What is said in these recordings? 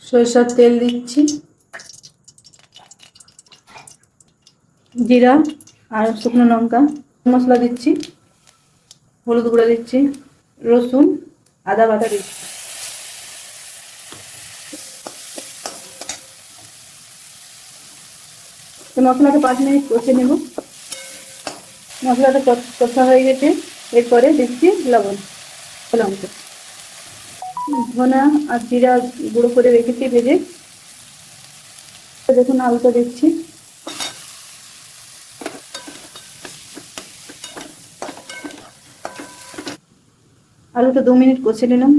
সরিষার তেল দিচ্ছি, জিরা আর শুকনো লঙ্কা, মশলা দিচ্ছি, হলুদ গুঁড়া দিচ্ছি, রসুন আদা বাটা দিচ্ছি। তো মশলাটা 5 মিনিট কষে নেব। মশলাটা কষা হয়ে গেছে, এরপরে দিচ্ছি লবণ, লঙ্কা, ধনা আর জিরা গুঁড়ো করে রেখেছি ভেজে। দেখুন আলুটা দিচ্ছি, আলুটা 2 মিনিট কষে নিলাম।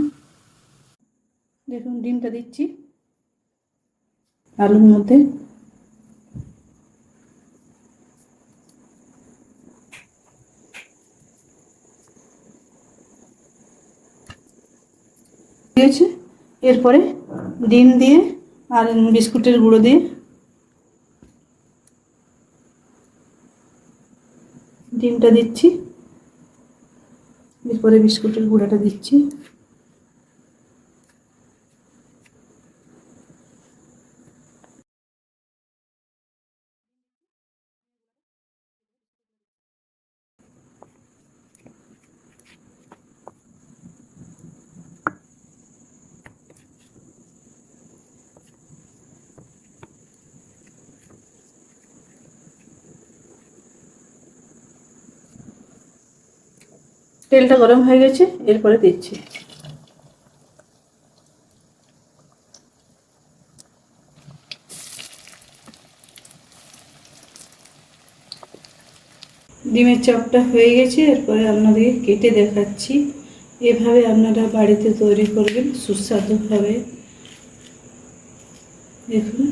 দেখুন ডিমটা দিচ্ছি আলুর মধ্যে, দিয়েছে। এরপরে ডিম দিয়ে আর বিস্কুটের গুঁড়ো দিয়ে ডিমটা দিচ্ছি, এরপরে বিস্কুটের গুঁড়াটা দিচ্ছি। তেলটা গরম হয়ে গেছে, এরপরে দিচ্ছি ডিমের চপটা হয়ে গেছে। এরপরে আপনাদেরকে কেটে দেখাচ্ছি। এভাবে আপনারা বাড়িতে তৈরি করবেন, সুস্বাদু হবে। দেখুন।